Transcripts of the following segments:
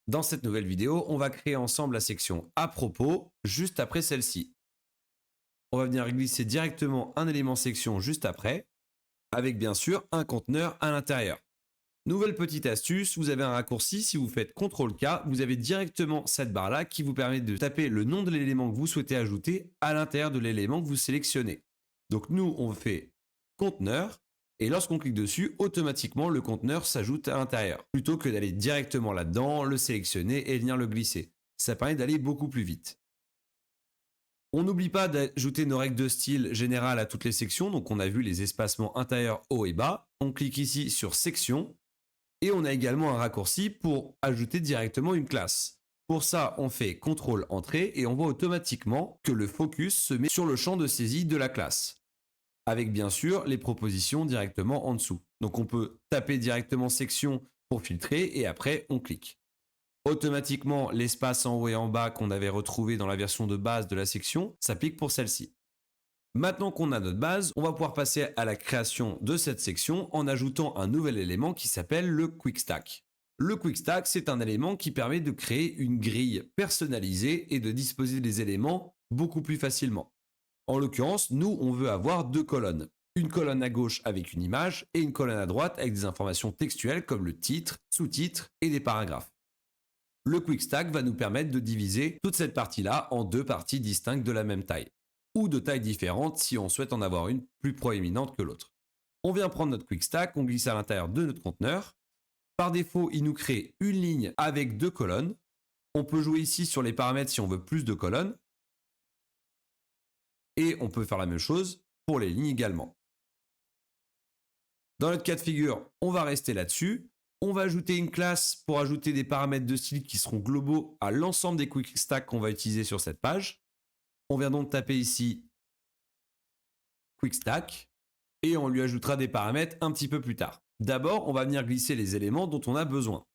Dans cette nouvelle vidéo, on va créer ensemble la section à propos juste après celle-ci. On va venir glisser directement un élément section juste après, avec bien sûr un conteneur à l'intérieur. Nouvelle petite astuce, vous avez un raccourci, si vous faites CTRL-K, vous avez directement cette barre-là qui vous permet de taper le nom de l'élément que vous souhaitez ajouter à l'intérieur de l'élément que vous sélectionnez. Donc nous, on fait conteneur, et lorsqu'on clique dessus, automatiquement le conteneur s'ajoute à l'intérieur, plutôt que d'aller directement là-dedans, le sélectionner et venir le glisser. Ça permet d'aller beaucoup plus vite. On n'oublie pas d'ajouter nos règles de style générales à toutes les sections, donc on a vu les espacements intérieurs haut et bas. On clique ici sur section, et on a également un raccourci pour ajouter directement une classe. Pour ça, on fait CTRL Entrée et on voit automatiquement que le focus se met sur le champ de saisie de la classe. Avec bien sûr les propositions directement en dessous. Donc on peut taper directement section pour filtrer et après on clique. Automatiquement, l'espace en haut et en bas qu'on avait retrouvé dans la version de base de la section s'applique pour celle-ci. Maintenant qu'on a notre base, on va pouvoir passer à la création de cette section en ajoutant un nouvel élément qui s'appelle le Quick Stack. Le Quick Stack, c'est un élément qui permet de créer une grille personnalisée et de disposer des éléments beaucoup plus facilement. En l'occurrence, nous, on veut avoir deux colonnes. Une colonne à gauche avec une image et une colonne à droite avec des informations textuelles comme le titre, sous-titre et des paragraphes. Le Quick Stack va nous permettre de diviser toute cette partie-là en deux parties distinctes de la même taille, ou de tailles différentes si on souhaite en avoir une plus proéminente que l'autre. On vient prendre notre Quick Stack, on glisse à l'intérieur de notre conteneur. Par défaut, il nous crée une ligne avec deux colonnes. On peut jouer ici sur les paramètres si on veut plus de colonnes. Et on peut faire la même chose pour les lignes également. Dans notre cas de figure, on va rester là-dessus. On va ajouter une classe pour ajouter des paramètres de style qui seront globaux à l'ensemble des Quick Stacks qu'on va utiliser sur cette page. On vient donc taper ici Quick Stack et on lui ajoutera des paramètres un petit peu plus tard. D'abord, on va venir glisser les éléments dont on a besoin.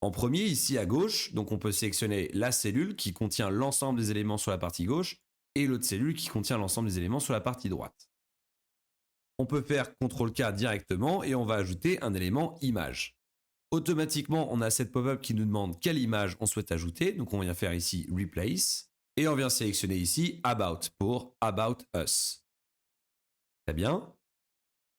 En premier, ici à gauche, donc on peut sélectionner la cellule qui contient l'ensemble des éléments sur la partie gauche et l'autre cellule qui contient l'ensemble des éléments sur la partie droite. On peut faire CTRL-K directement et on va ajouter un élément image. Automatiquement, on a cette pop-up qui nous demande quelle image on souhaite ajouter. Donc on vient faire ici Replace et on vient sélectionner ici About pour About Us. Très bien.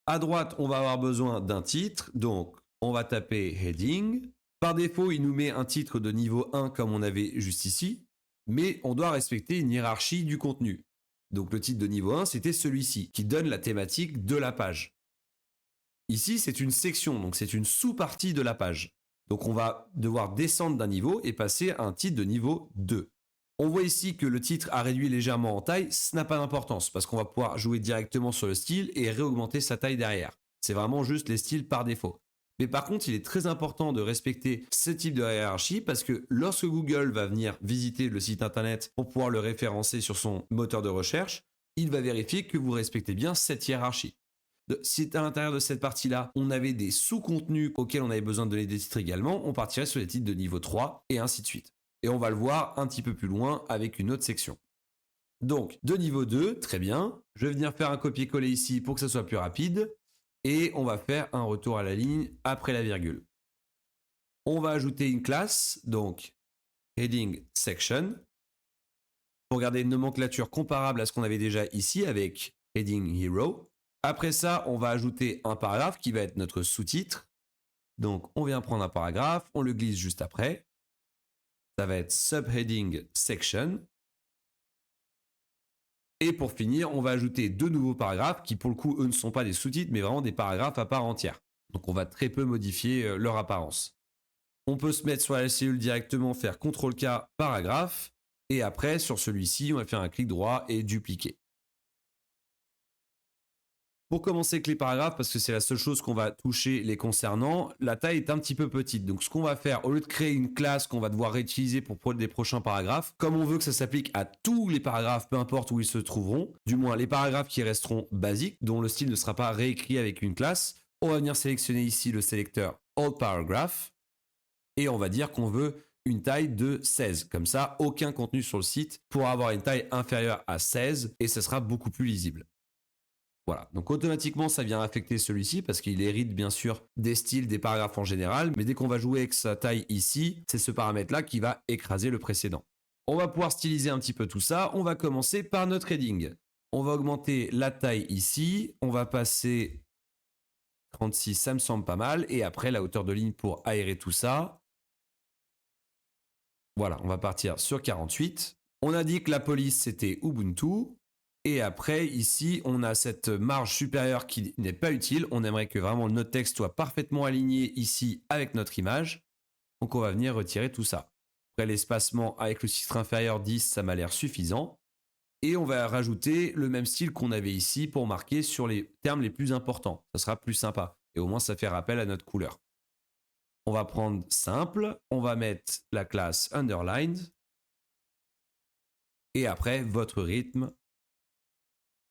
À droite, on va avoir besoin d'un titre. Donc on va taper Heading. Par défaut, il nous met un titre de niveau 1 comme on avait juste ici. Mais on doit respecter une hiérarchie du contenu. Donc le titre de niveau 1, c'était celui-ci, qui donne la thématique de la page. Ici, c'est une section, donc c'est une sous-partie de la page. Donc on va devoir descendre d'un niveau et passer à un titre de niveau 2. On voit ici que le titre a réduit légèrement en taille, ce n'a pas d'importance, parce qu'on va pouvoir jouer directement sur le style et réaugmenter sa taille derrière. C'est vraiment juste les styles par défaut. Mais par contre, il est très important de respecter ce type de hiérarchie parce que lorsque Google va venir visiter le site internet pour pouvoir le référencer sur son moteur de recherche, il va vérifier que vous respectez bien cette hiérarchie. Si à l'intérieur de cette partie-là, on avait des sous-contenus auxquels on avait besoin de donner des titres également, on partirait sur les titres de niveau 3 et ainsi de suite. Et on va le voir un petit peu plus loin avec une autre section. Donc, de niveau 2, très bien. Je vais venir faire un copier-coller ici pour que ça soit plus rapide. Et on va faire un retour à la ligne après la virgule. On va ajouter une classe, donc heading section, pour garder une nomenclature comparable à ce qu'on avait déjà ici avec heading hero. Après ça, on va ajouter un paragraphe qui va être notre sous-titre. Donc, on vient prendre un paragraphe, on le glisse juste après. Ça va être subheading section. Et pour finir, on va ajouter deux nouveaux paragraphes qui, pour le coup, eux ne sont pas des sous-titres, mais vraiment des paragraphes à part entière. Donc, on va très peu modifier leur apparence. On peut se mettre sur la cellule directement, faire CTRL-K paragraphe. Et après, sur celui-ci, on va faire un clic droit et dupliquer. Pour commencer avec les paragraphes, parce que c'est la seule chose qu'on va toucher les concernant, la taille est un petit peu petite. Donc ce qu'on va faire, au lieu de créer une classe qu'on va devoir réutiliser pour des prochains paragraphes, comme on veut que ça s'applique à tous les paragraphes, peu importe où ils se trouveront, du moins les paragraphes qui resteront basiques, dont le style ne sera pas réécrit avec une classe, on va venir sélectionner ici le sélecteur All Paragraph, et on va dire qu'on veut une taille de 16. Comme ça, aucun contenu sur le site pourra avoir une taille inférieure à 16, et ce sera beaucoup plus lisible. Voilà, donc automatiquement ça vient affecter celui-ci parce qu'il hérite bien sûr des styles, des paragraphes en général, mais dès qu'on va jouer avec sa taille ici, c'est ce paramètre-là qui va écraser le précédent. On va pouvoir styliser un petit peu tout ça, on va commencer par notre heading. On va augmenter la taille ici, on va passer 36, ça me semble pas mal, et après la hauteur de ligne pour aérer tout ça. Voilà, on va partir sur 48. On a dit que la police c'était Ubuntu. Et après, ici, on a cette marge supérieure qui n'est pas utile. On aimerait que vraiment notre texte soit parfaitement aligné ici avec notre image. Donc, on va venir retirer tout ça. Après, l'espacement avec le titre inférieur 10, ça m'a l'air suffisant. Et on va rajouter le même style qu'on avait ici pour marquer sur les termes les plus importants. Ça sera plus sympa. Et au moins, ça fait rappel à notre couleur. On va prendre simple. On va mettre la classe underlined. Et après, votre rythme.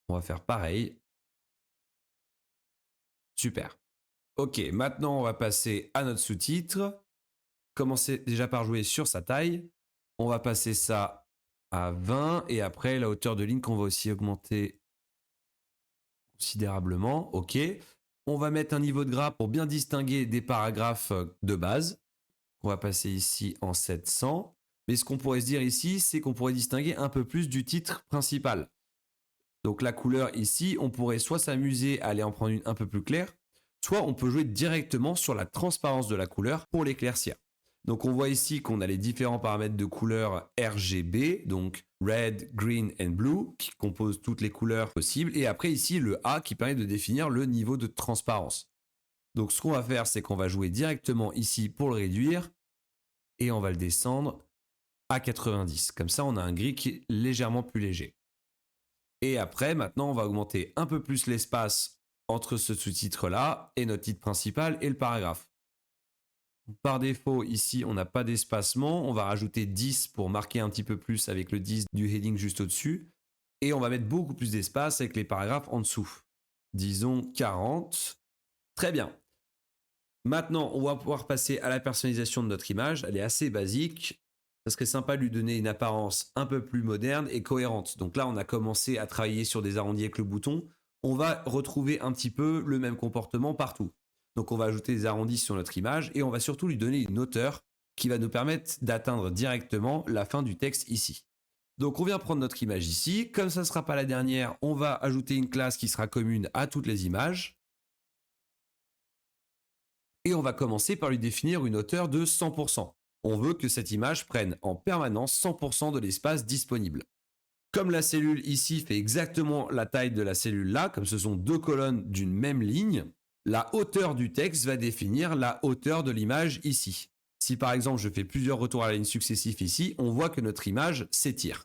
On va faire pareil. Super. Ok, maintenant on va passer à notre sous-titre. Commencer déjà par jouer sur sa taille. On va passer ça à 20 et après la hauteur de ligne qu'on va aussi augmenter considérablement. Ok. On va mettre un niveau de gras pour bien distinguer des paragraphes de base. On va passer ici en 700. Mais ce qu'on pourrait se dire ici, c'est qu'on pourrait distinguer un peu plus du titre principal. Donc la couleur ici, on pourrait soit s'amuser à aller en prendre une un peu plus claire, soit on peut jouer directement sur la transparence de la couleur pour l'éclaircir. Donc on voit ici qu'on a les différents paramètres de couleur RGB, donc Red, Green and Blue, qui composent toutes les couleurs possibles. Et après ici le A qui permet de définir le niveau de transparence. Donc ce qu'on va faire, c'est qu'on va jouer directement ici pour le réduire et on va le descendre à 90. Comme ça, on a un gris qui est légèrement plus léger. Et après, maintenant, on va augmenter un peu plus l'espace entre ce sous-titre-là et notre titre principal et le paragraphe. Par défaut, ici, on n'a pas d'espacement. On va rajouter 10 pour marquer un petit peu plus avec le 10 du heading juste au-dessus. Et on va mettre beaucoup plus d'espace avec les paragraphes en dessous. Disons 40. Très bien. Maintenant, on va pouvoir passer à la personnalisation de notre image. Elle est assez basique. Ça serait sympa de lui donner une apparence un peu plus moderne et cohérente. Donc là, on a commencé à travailler sur des arrondis avec le bouton. On va retrouver un petit peu le même comportement partout. Donc on va ajouter des arrondis sur notre image et on va surtout lui donner une hauteur qui va nous permettre d'atteindre directement la fin du texte ici. Donc on vient prendre notre image ici. Comme ça ne sera pas la dernière, on va ajouter une classe qui sera commune à toutes les images. Et on va commencer par lui définir une hauteur de 100%. On veut que cette image prenne en permanence 100% de l'espace disponible. Comme la cellule ici fait exactement la taille de la cellule là, comme ce sont deux colonnes d'une même ligne, la hauteur du texte va définir la hauteur de l'image ici. Si par exemple je fais plusieurs retours à la ligne successifs ici, on voit que notre image s'étire.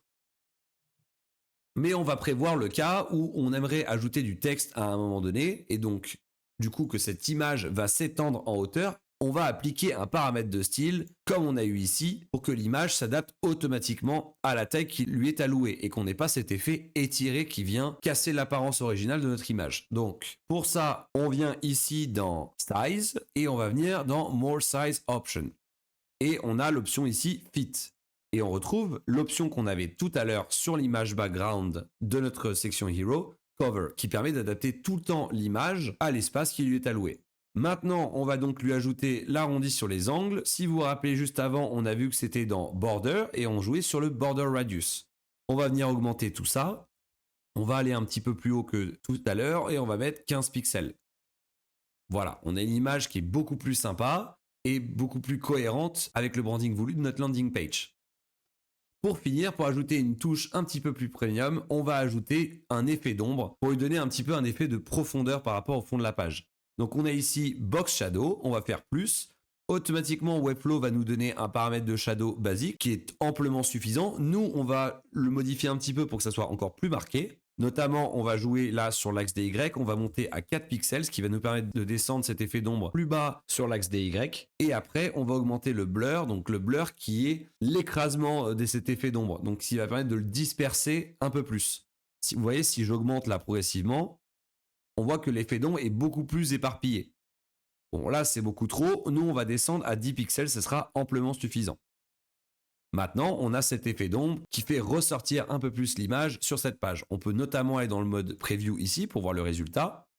Mais on va prévoir le cas où on aimerait ajouter du texte à un moment donné, et donc du coup que cette image va s'étendre en hauteur. On va appliquer un paramètre de style, comme on a eu ici, pour que l'image s'adapte automatiquement à la taille qui lui est allouée et qu'on n'ait pas cet effet étiré qui vient casser l'apparence originale de notre image. Donc, pour ça, on vient ici dans Size et on va venir dans More Size Option. Et on a l'option ici Fit. Et on retrouve l'option qu'on avait tout à l'heure sur l'image background de notre section Hero, Cover, qui permet d'adapter tout le temps l'image à l'espace qui lui est alloué. Maintenant, on va donc lui ajouter l'arrondi sur les angles. Si vous vous rappelez juste avant, on a vu que c'était dans Border et on jouait sur le Border Radius. On va venir augmenter tout ça. On va aller un petit peu plus haut que tout à l'heure et on va mettre 15 pixels. Voilà, on a une image qui est beaucoup plus sympa et beaucoup plus cohérente avec le branding voulu de notre landing page. Pour finir, pour ajouter une touche un petit peu plus premium, on va ajouter un effet d'ombre pour lui donner un petit peu un effet de profondeur par rapport au fond de la page. Donc on a ici Box Shadow, on va faire plus. Automatiquement, Webflow va nous donner un paramètre de shadow basique qui est amplement suffisant. Nous, on va le modifier un petit peu pour que ça soit encore plus marqué. Notamment, on va jouer là sur l'axe des Y, on va monter à 4 pixels, ce qui va nous permettre de descendre cet effet d'ombre plus bas sur l'axe des Y. Et après, on va augmenter le blur, donc le blur qui est l'écrasement de cet effet d'ombre, donc ce qui va permettre de le disperser un peu plus. Si vous voyez, si j'augmente là progressivement, on voit que l'effet d'ombre est beaucoup plus éparpillé. Bon, là, c'est beaucoup trop. Nous, on va descendre à 10 pixels, ce sera amplement suffisant. Maintenant, on a cet effet d'ombre qui fait ressortir un peu plus l'image sur cette page. On peut notamment aller dans le mode preview ici pour voir le résultat.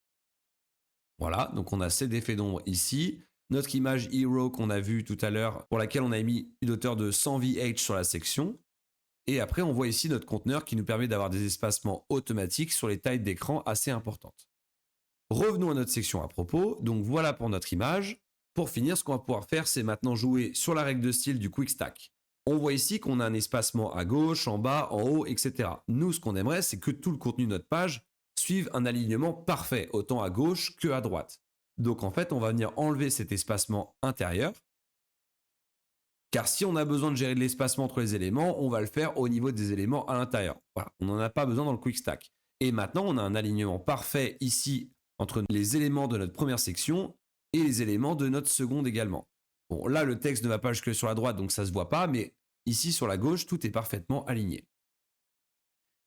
Voilà, donc on a cet effet d'ombre ici. Notre image hero qu'on a vue tout à l'heure, pour laquelle on a mis une hauteur de 100 VH sur la section. Et après, on voit ici notre conteneur qui nous permet d'avoir des espacements automatiques sur les tailles d'écran assez importantes. Revenons à notre section à propos. Donc voilà pour notre image. Pour finir, ce qu'on va pouvoir faire, c'est maintenant jouer sur la règle de style du Quick Stack. On voit ici qu'on a un espacement à gauche, en bas, en haut, etc. Nous, ce qu'on aimerait, c'est que tout le contenu de notre page suive un alignement parfait, autant à gauche que à droite. Donc en fait, on va venir enlever cet espacement intérieur. Car si on a besoin de gérer de l'espacement entre les éléments, on va le faire au niveau des éléments à l'intérieur. Voilà, on n'en a pas besoin dans le Quick Stack. Et maintenant, on a un alignement parfait ici entre les éléments de notre première section et les éléments de notre seconde également. Bon, là, le texte ne va pas jusque sur la droite, donc ça ne se voit pas, mais ici, sur la gauche, tout est parfaitement aligné.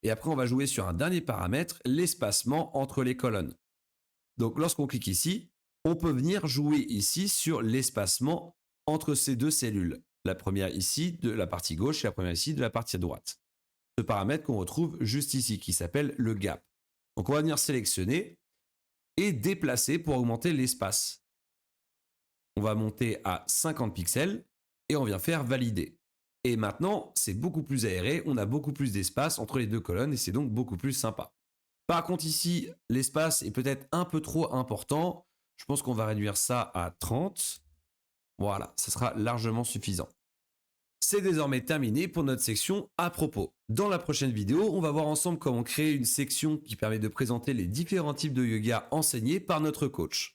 Et après, on va jouer sur un dernier paramètre, l'espacement entre les colonnes. Donc, lorsqu'on clique ici, on peut venir jouer ici sur l'espacement entre ces deux cellules. La première ici de la partie gauche et la première ici de la partie droite. Ce paramètre qu'on retrouve juste ici, qui s'appelle le gap. Donc, on va venir sélectionner et déplacer pour augmenter l'espace. On va monter à 50 pixels et on vient faire valider. Et maintenant, c'est beaucoup plus aéré, on a beaucoup plus d'espace entre les deux colonnes et c'est donc beaucoup plus sympa. Par contre ici, l'espace est peut-être un peu trop important. Je pense qu'on va réduire ça à 30. Voilà, ça sera largement suffisant. C'est désormais terminé pour notre section à propos. Dans la prochaine vidéo, on va voir ensemble comment créer une section qui permet de présenter les différents types de yoga enseignés par notre coach.